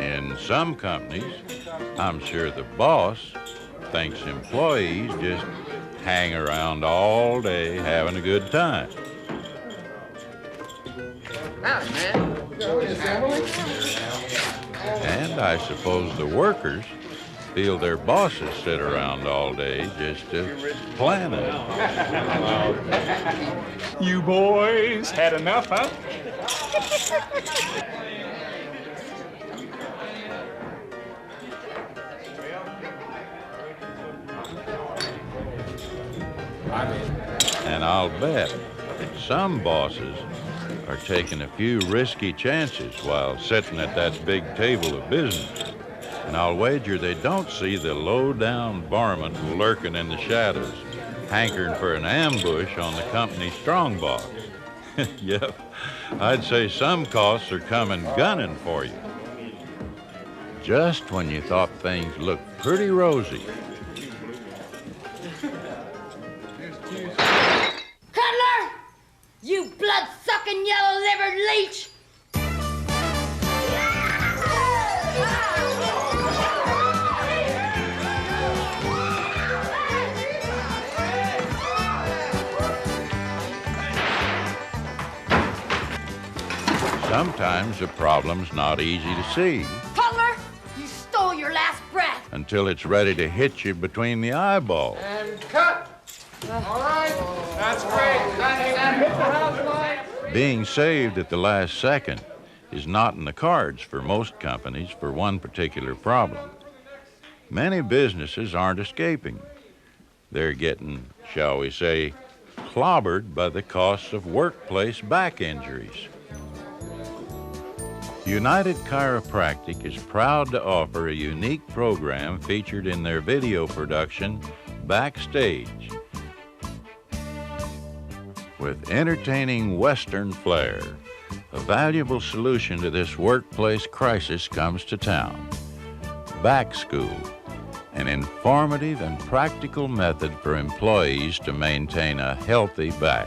In some companies, I'm sure the boss thinks employees just hang around all day having a good time. Howdy, man. And I suppose the workers feel their bosses sit around all day just planning. You boys had enough, huh? And I'll bet some bosses are taking a few risky chances while sitting at that big table of business. And I'll wager they don't see the low-down varmint lurking in the shadows, hankering for an ambush on the company's strongbox. Yep, I'd say some costs are coming gunning for you. Just when you thought things looked pretty rosy. Cutler! You blood-sucking, yellow-livered leech! Sometimes the problem's not easy to see Cutler, you stole your last breath! until it's ready to hit you between the eyeballs. And cut. All right. That's great. Hit the house light. Being saved at the last second is not in the cards for most companies for one particular problem. Many businesses aren't escaping. They're getting, shall we say, clobbered by the costs of workplace back injuries. United Chiropractic is proud to offer a unique program featured in their video production, BackStage. With entertaining Western flair, a valuable solution to this workplace crisis comes to town. Back School, an informative and practical method for employees to maintain a healthy back.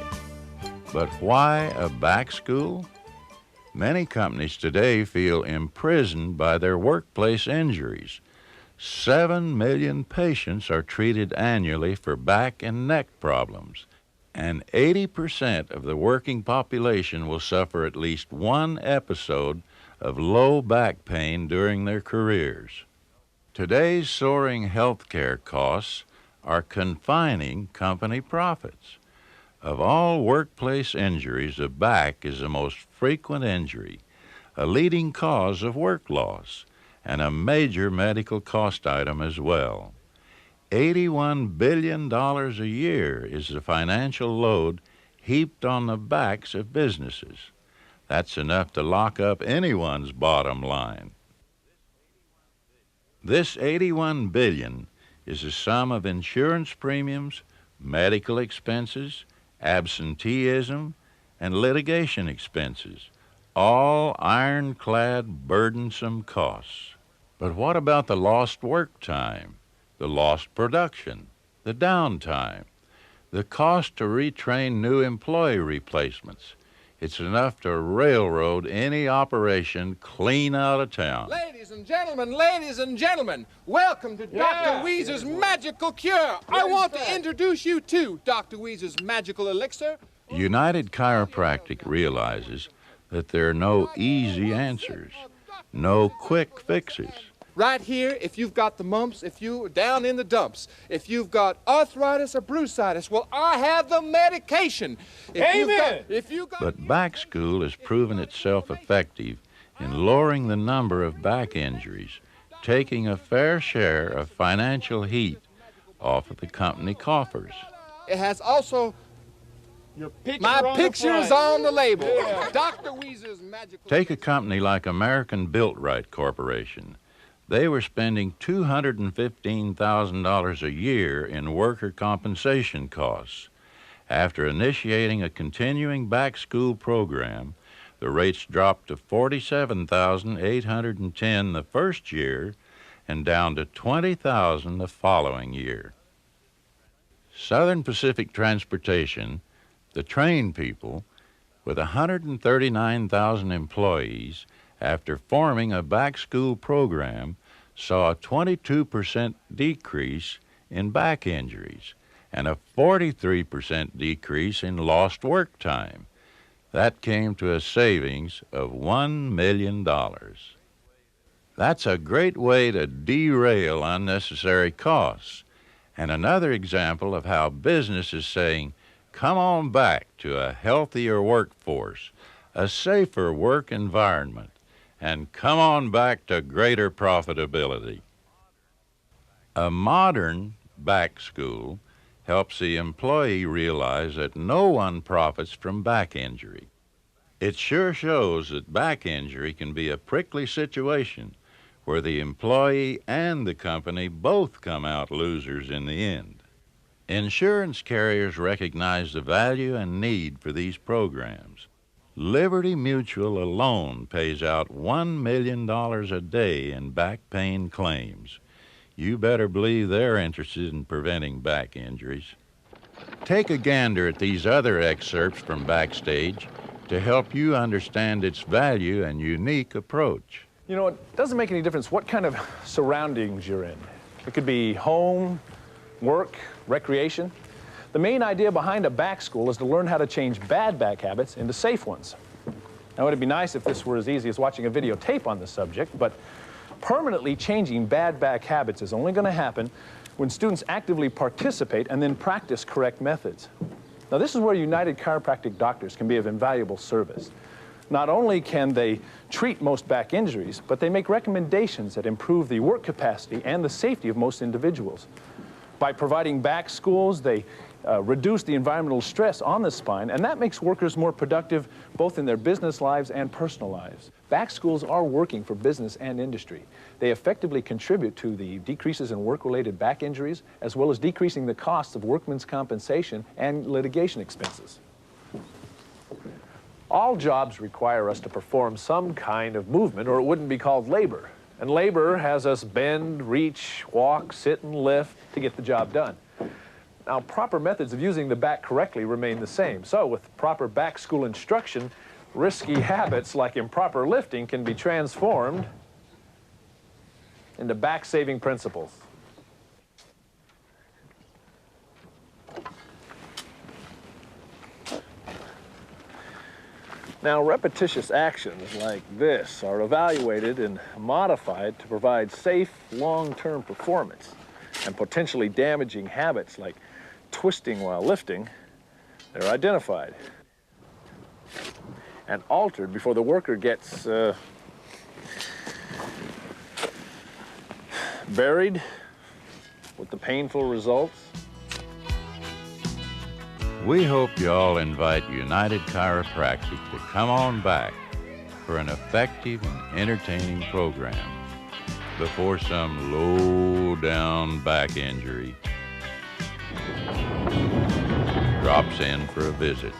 But why a back school? Many companies today feel imprisoned by their workplace injuries. 7 million patients are treated annually for back and neck problems, and 80% of the working population will suffer at least one episode of low back pain during their careers. Today's soaring healthcare costs are confining company profits. Of all workplace injuries, the back is the most frequent injury, a leading cause of work loss, and a major medical cost item as well. $81 billion a year is the financial load heaped on the backs of businesses. That's enough to lock up anyone's bottom line. This $81 billion is the sum of insurance premiums, medical expenses, absenteeism, and litigation expenses, all ironclad, burdensome costs. But what about the lost work time, the lost production, the downtime, the cost to retrain new employee replacements? It's enough to railroad any operation clean out of town. Ladies and gentlemen, welcome to Dr. Weezer's Magical Cure. I want to introduce you to Dr. Weezer's Magical Elixir. United Chiropractic realizes that there are no easy answers, no quick fixes. Right here, if you've got the mumps, if you're down in the dumps, if you've got arthritis or brucitis, well, I have the medication. But Back School has proven itself effective in lowering the number of back injuries, taking a fair share of financial heat off of the company coffers. It has also my picture's on the label. Yeah. Dr. Weezer's Magical. Take a company like American Built Right Corporation. They were spending $215,000 a year in worker compensation costs. After initiating a continuing back school program, the rates dropped to $47,810 the first year and down to $20,000 the following year. Southern Pacific Transportation, the train people, with 139,000 employees, after forming a back school program, saw a 22% decrease in back injuries and a 43% decrease in lost work time. That came to a savings of $1 million. That's a great way to derail unnecessary costs, and another example of how business is saying, come on back to a healthier workforce, a safer work environment, and come on back to greater profitability. A modern back school helps the employee realize that no one profits from back injury. It sure shows that back injury can be a prickly situation where the employee and the company both come out losers in the end. Insurance carriers recognize the value and need for these programs. Liberty Mutual alone pays out $1 million a day in back pain claims. You better believe they're interested in preventing back injuries. Take a gander at these other excerpts from BackStage to help you understand its value and unique approach. You know, it doesn't make any difference what kind of surroundings you're in. It could be home, work, recreation. The main idea behind a back school is to learn how to change bad back habits into safe ones. Now, it'd be nice if this were as easy as watching a videotape on the subject, but permanently changing bad back habits is only going to happen when students actively participate and then practice correct methods. Now, this is where United Chiropractic doctors can be of invaluable service. Not only can they treat most back injuries, but they make recommendations that improve the work capacity and the safety of most individuals. By providing back schools, they reduce the environmental stress on the spine, and that makes workers more productive both in their business lives and personal lives. Back schools are working for business and industry. They effectively contribute to the decreases in work-related back injuries, as well as decreasing the costs of workmen's compensation and litigation expenses. All jobs require us to perform some kind of movement, or it wouldn't be called labor. And labor has us bend, reach, walk, sit, and lift to get the job done. Now, proper methods of using the back correctly remain the same. So, with proper back school instruction, risky habits like improper lifting can be transformed into back-saving principles. Now, repetitious actions like this are evaluated and modified to provide safe, long-term performance, and potentially damaging habits like twisting while lifting, they're identified and altered before the worker gets buried with the painful results. We hope you all invite United Chiropractic to come on back for an effective and entertaining program before some low-down back injury drops in for a visit.